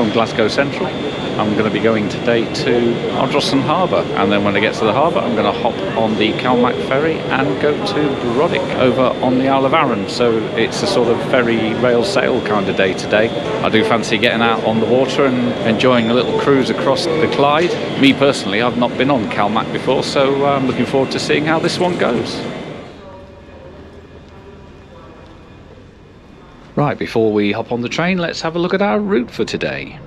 from Glasgow Central. I'm going to be going today to Ardrossan Harbour, and then when I get to the harbour I'm going to hop on the CalMac ferry and go to Brodick over on the Isle of Arran. So it's a sort of ferry rail sail kind of day today. I do fancy getting out on the water and enjoying a little cruise across the Clyde. Me personally, I've not been on CalMac before, so I'm looking forward to seeing how this one goes. Right, before we hop on the train, let's have a look at our route for today.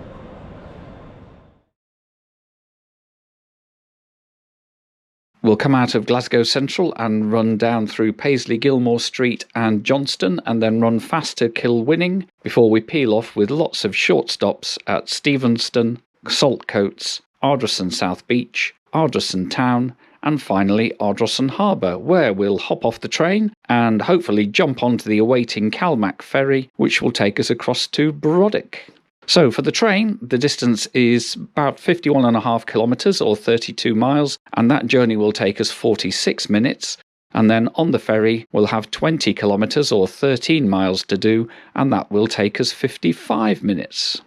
We'll come out of Glasgow Central and run down through Paisley Gilmore Street and Johnston, and then run fast to Kilwinning before we peel off with lots of short stops at Stevenston, Saltcoats, Ardrossan South Beach, Ardrossan Town, and finally Ardrossan Harbour, where we'll hop off the train and hopefully jump onto the awaiting CalMac ferry, which will take us across to Brodick. So for the train, the distance is about 51.5 kilometres or 32 miles, and that journey will take us 46 minutes. And then on the ferry, we'll have 20 kilometres or 13 miles to do, and that will take us 55 minutes.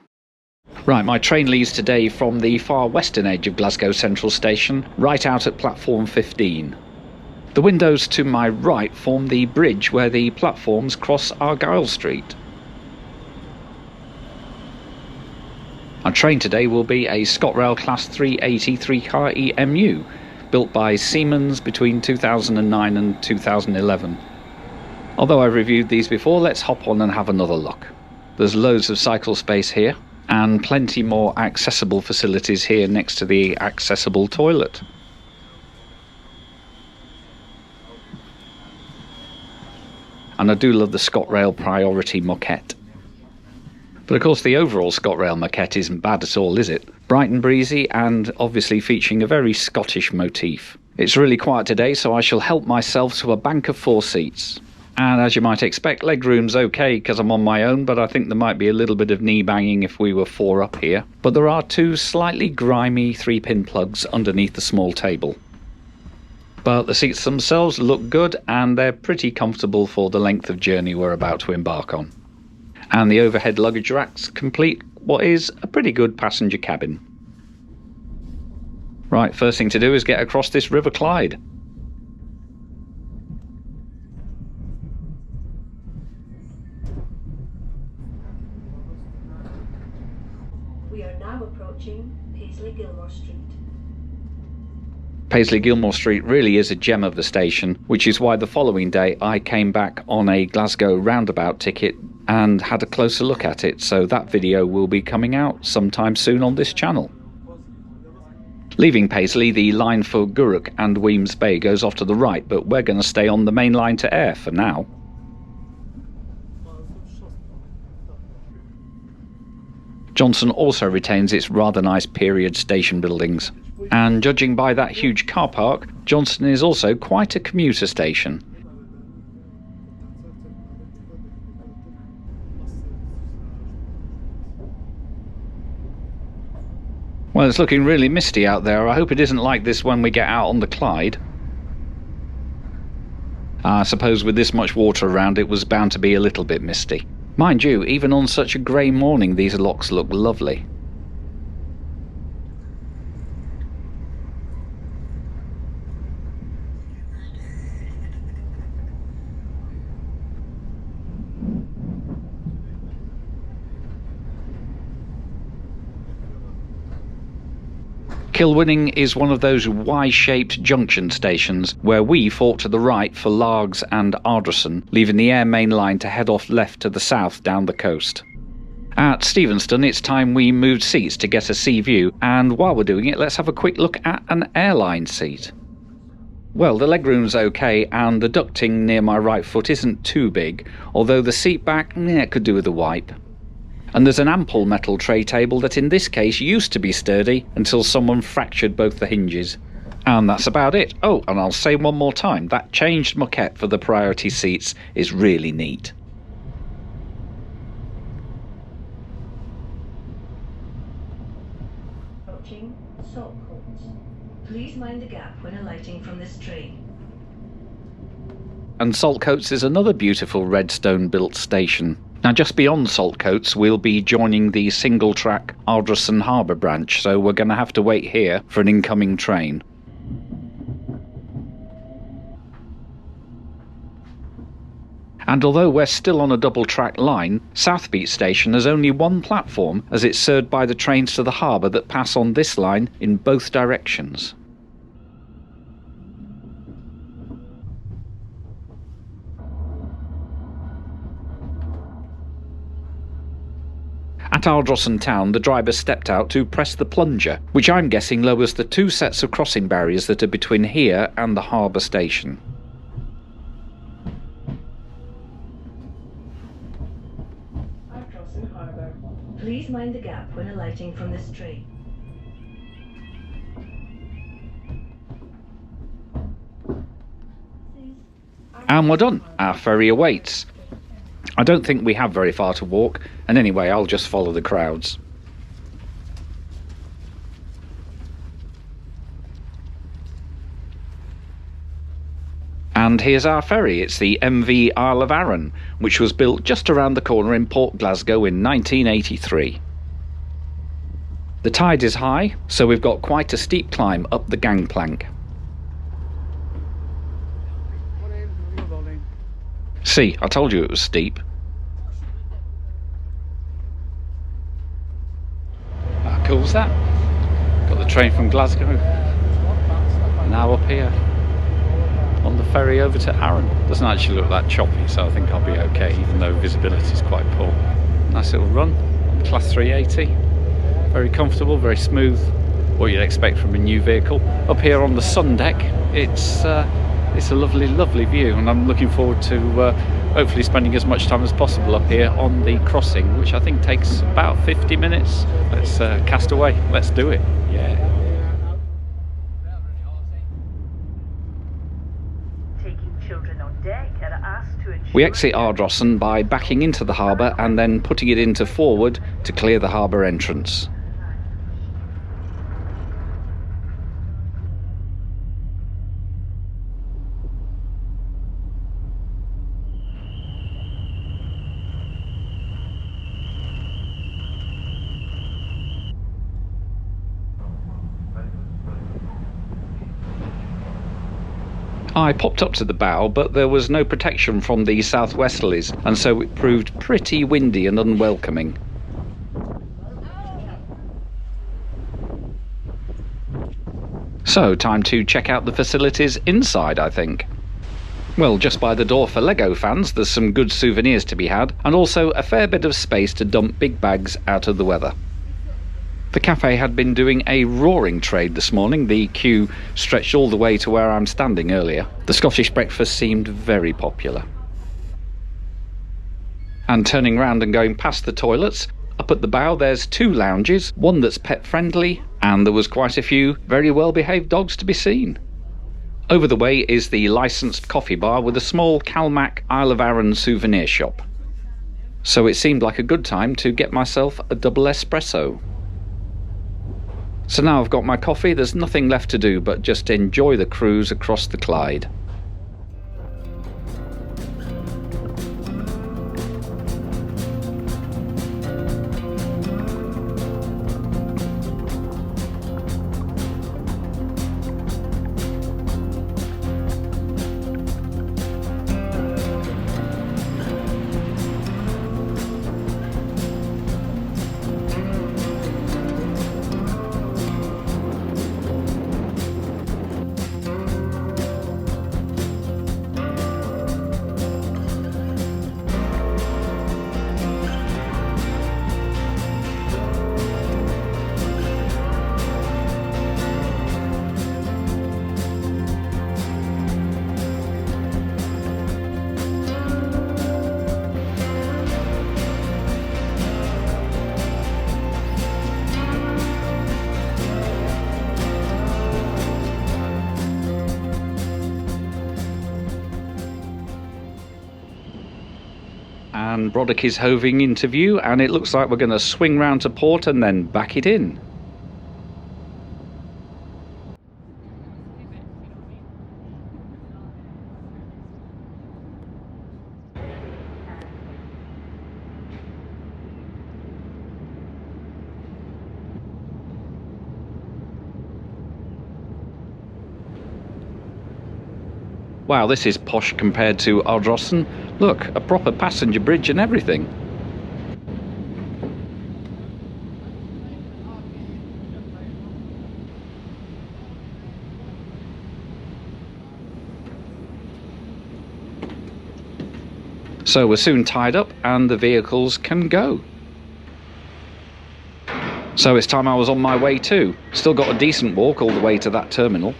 Right, my train leaves today from the far western edge of Glasgow Central Station, right out at platform 15. The windows to my right form the bridge where the platforms cross Argyle Street. Our train today will be a ScotRail Class 380 3-car EMU, built by Siemens between 2009 and 2011. Although I've reviewed these before, let's hop on and have another look. There's loads of cycle space here, and plenty more accessible facilities here next to the accessible toilet. And I do love the ScotRail Priority moquette. But of course the overall ScotRail moquette isn't bad at all, is it? Bright and breezy, and obviously featuring a very Scottish motif. It's really quiet today, so I shall help myself to a bank of 4 seats. And as you might expect, legroom's okay because I'm on my own, but I think there might be a little bit of knee banging if we were 4 up here. But there are 2 slightly grimy 3-pin plugs underneath the small table. But the seats themselves look good, and they're pretty comfortable for the length of journey we're about to embark on. And the overhead luggage racks complete what is a pretty good passenger cabin. Right, first thing to do is get across this River Clyde. We are now approaching Paisley Gilmore Street. Paisley Gilmore Street really is a gem of the station, which is why the following day I came back on a Glasgow roundabout ticket and had a closer look at it, so that video will be coming out sometime soon on this channel. Leaving Paisley, the line for Gurrock and Weems Bay goes off to the right, but we're going to stay on the main line to Ayr for now. Johnston also retains its rather nice period station buildings, and judging by that huge car park, Johnston is also quite a commuter station. Well, it's looking really misty out there. I hope it isn't like this when we get out on the Clyde. I suppose with this much water around it was bound to be a little bit misty. Mind you, even on such a grey morning these locks look lovely. Kilwinning is one of those Y-shaped junction stations where we fought to the right for Largs and Ardrossan, leaving the Ayr main line to head off left to the south down the coast. At Stevenston, it's time we moved seats to get a sea view, and while we're doing it, let's have a quick look at an airline seat. Well, the legroom's okay, and the ducting near my right foot isn't too big, although the seat back, could do with a wipe. And there's an ample metal tray table that in this case used to be sturdy until someone fractured both the hinges. And that's about it. Oh, and I'll say one more time, that changed moquette for the priority seats is really neat. Approaching Saltcoats. Please mind the gap when alighting from this train. And Saltcoats is another beautiful red stone built station. Now just beyond Saltcoats we'll be joining the single-track Ardrossan Harbour branch, so we're going to have to wait here for an incoming train. And although we're still on a double-track line, Southbeat Station has only one platform, as it's served by the trains to the harbour that pass on this line in both directions. At Ardrossan town, the driver stepped out to press the plunger, which I'm guessing lowers the two sets of crossing barriers that are between here and the harbour station. Please mind the gap when alighting from this train. And we're done. Our ferry awaits. I don't think we have very far to walk, and anyway, I'll just follow the crowds. And here's our ferry. It's the MV Isle of Arran, which was built just around the corner in Port Glasgow in 1983. The tide is high, so we've got quite a steep climb up the gangplank. See, I told you it was steep. How cool's that? Got the train from Glasgow. Now up here on the ferry over to Arran. Doesn't actually look that choppy, so I think I'll be okay, even though visibility is quite poor. Nice little run on Class 380. Very comfortable, very smooth. What you'd expect from a new vehicle. Up here on the sun deck, it's a lovely, lovely view, and I'm looking forward to hopefully spending as much time as possible up here on the crossing, which I think takes about 50 minutes. Let's cast away. Let's do it. Yeah. We exit Ardrossan by backing into the harbour and then putting it into forward to clear the harbour entrance. I popped up to the bow, but there was no protection from the southwesterlies, and so it proved pretty windy and unwelcoming. So, time to check out the facilities inside, I think. Well, just by the door for Lego fans, there's some good souvenirs to be had, and also a fair bit of space to dump big bags out of the weather. The cafe had been doing a roaring trade this morning. The queue stretched all the way to where I'm standing earlier. The Scottish breakfast seemed very popular. And turning round and going past the toilets, up at the bow there's two lounges, one that's pet friendly, and there was quite a few very well behaved dogs to be seen. Over the way is the licensed coffee bar with a small CalMac Isle of Arran souvenir shop. So it seemed like a good time to get myself a double espresso. So now I've got my coffee, there's nothing left to do but just enjoy the cruise across the Clyde. And Brodick is hoving into view, and it looks like we're going to swing round to port and then back it in. Wow, this is posh compared to Ardrossan. Look, a proper passenger bridge and everything. So we're soon tied up and the vehicles can go. So it's time I was on my way too. Still got a decent walk all the way to that terminal.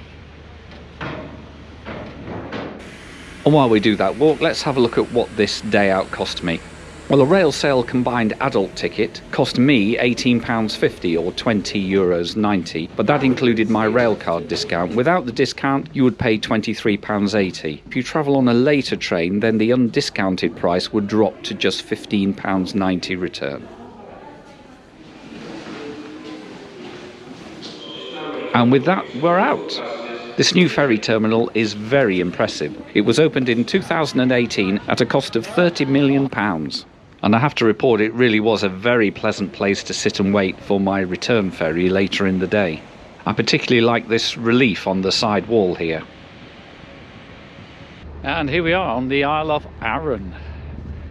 And while we do that walk, let's have a look at what this day out cost me. Well, a rail sail combined adult ticket cost me £18.50 or €20.90, but that included my rail card discount. Without the discount, you would pay £23.80. If you travel on a later train, then the undiscounted price would drop to just £15.90 return. And with that, we're out. This new ferry terminal is very impressive. It was opened in 2018 at a cost of £30 million. And I have to report it really was a very pleasant place to sit and wait for my return ferry later in the day. I particularly like this relief on the side wall here. And here we are on the Isle of Arran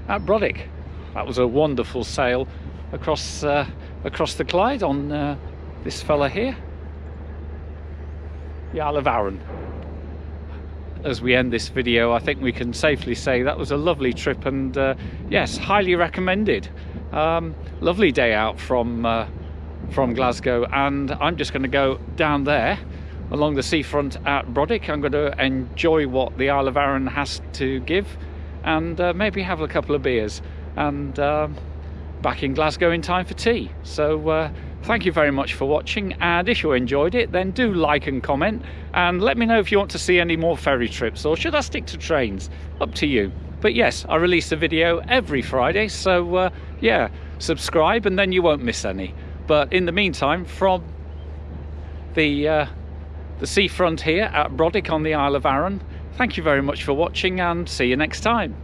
at Brodick. That was a wonderful sail across the Clyde on this fella here. The Isle of Arran. As we end this video, I think we can safely say that was a lovely trip, and yes, highly recommended. Lovely day out from Glasgow, and I'm just going to go down there along the seafront at Brodick. I'm going to enjoy what the Isle of Arran has to give, and maybe have a couple of beers, and back in Glasgow in time for tea. So thank you very much for watching, and if you enjoyed it, then do like and comment, and let me know if you want to see any more ferry trips, or should I stick to trains? Up to you. But yes, I release a video every Friday, so yeah, subscribe and then you won't miss any. But in the meantime, from the seafront here at Brodick on the Isle of Arran, thank you very much for watching, and see you next time.